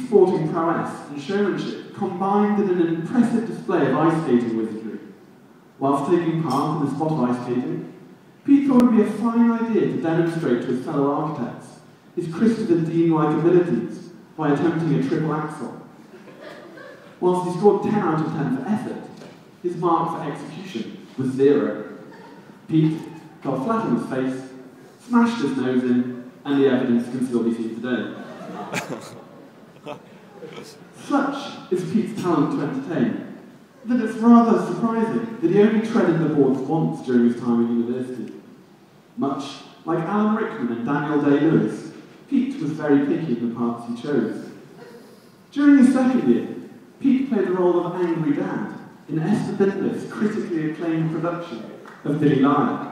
sporting prowess and showmanship combined in an impressive display of ice skating wizardry. Whilst taking part in the sport of ice skating, Pete thought it would be a fine idea to demonstrate to his fellow architects his Christopher Dean-like abilities by attempting a triple axel. Whilst he scored 10 out of 10 for effort, his mark for execution was 0. Pete got flat on his face, smashed his nose in, and the evidence can still be seen today. Such is Pete's talent to entertain, that it's rather surprising that he only treaded the boards once during his time at university. Much like Alan Rickman and Daniel Day-Lewis, Pete was very picky in the parts he chose. During his second year, Pete played the role of Angry Dad in Esther Bintliff's critically acclaimed production of Billy Liar.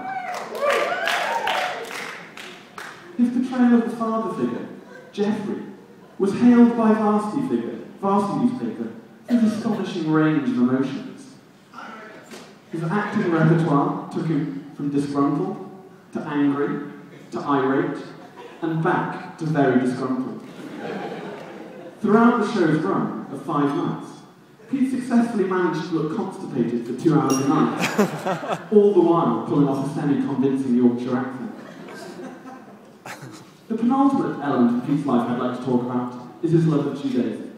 His portrayal of the father figure, Geoffrey, was hailed by Varsity newspaper for his astonishing range of emotions. His acting repertoire took him from disgruntled to angry to irate and back to very disgruntled. Throughout the show's run of 5 months, Pete successfully managed to look constipated for 2 hours a night, all the while pulling off a semi-convincing Yorkshire accent. The penultimate element of Pete's life I'd like to talk about is his love of Judaism.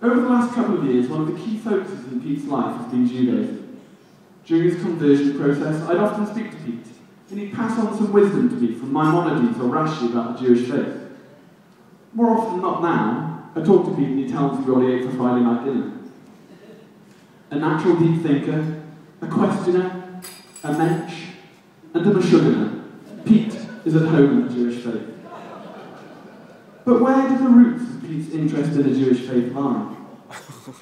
Over the last couple of years, one of the key focuses in Pete's life has been Judaism. During his conversion process, I'd often speak to Pete, and he'd pass on some wisdom to me from Maimonides or Rashi about the Jewish faith. More often than not now, I talk to Pete and he tells me what he ate for Friday night dinner. A natural deep thinker, a questioner, a mensch, and a mashugana, Pete is at home in the Jewish faith. But where did the roots of Pete's interest in the Jewish faith lie?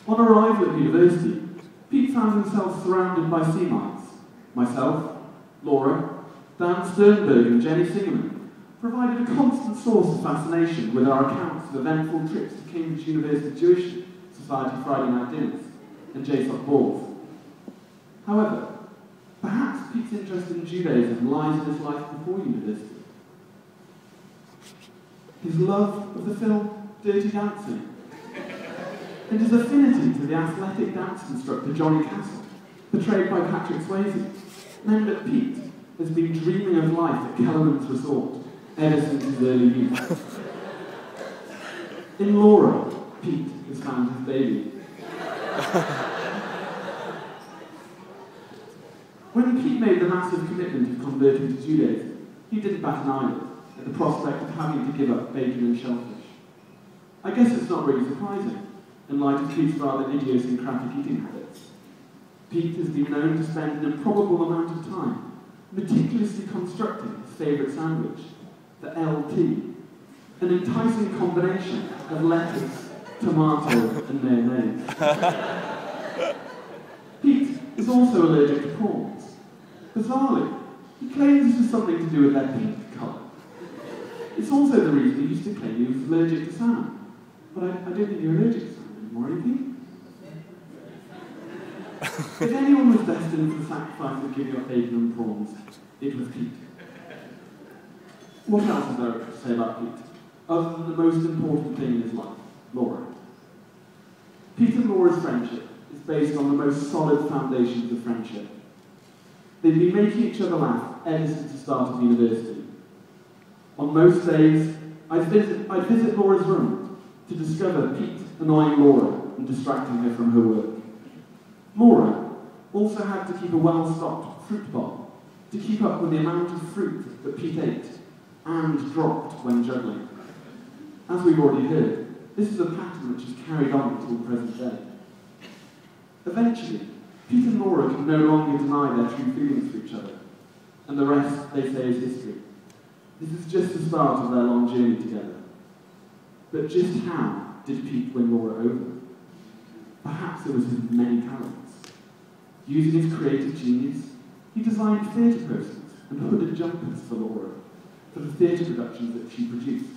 On arrival at university, Pete found himself surrounded by Semites. Myself, Laura, Dan Sternberg and Jenny Singerman provided a constant source of fascination with our accounts of eventful trips to Cambridge University Jewish Society Friday night dinners and JSOC balls. However, perhaps Pete's interest in Judaism lies in his life before university. His love of the film Dirty Dancing, and his affinity to the athletic dance instructor Johnny Castle, portrayed by Patrick Swayze, meant that Pete has been dreaming of life at Kellerman's Resort ever since his early youth. In Laura, Pete has found his baby. When Pete made the massive commitment of converting to Judaism, he didn't bat an eyelid at the prospect of having to give up bacon and shellfish. I guess it's not really surprising, in light of Pete's rather idiosyncratic eating habits. Pete has been known to spend an improbable amount of time meticulously constructing his favourite sandwich, the LT, an enticing combination of lettuce, tomato and mayonnaise. Pete is also allergic to prawns. Bizarrely, he claims this has something to do with their pink colour. It's also the reason he used to claim he was allergic to salmon. But I don't think you're allergic to salmon anymore, are you, Pete? If anyone was destined for the sacrifice of giving up bacon and prawns, it was Pete. What else is there to say about Pete, other than the most important thing in his life, Laura? Pete and Laura's friendship is based on the most solid foundations of friendship. They've been making each other laugh ever since the start of university. On most days, I'd visit Laura's room to discover Pete annoying Laura and distracting her from her work. Laura also had to keep a well-stocked fruit bowl to keep up with the amount of fruit that Pete ate and dropped when juggling. As we've already heard, this is a pattern which is carried on until the present day. Eventually, Pete and Laura can no longer deny their true feelings for each other, and the rest, they say, is history. This is just the start of their long journey together. But just how did Pete win Laura over? Perhaps it was his many talents. Using his creative genius, he designed theatre posters and hooded jumpers for Laura, for the theatre productions that she produced.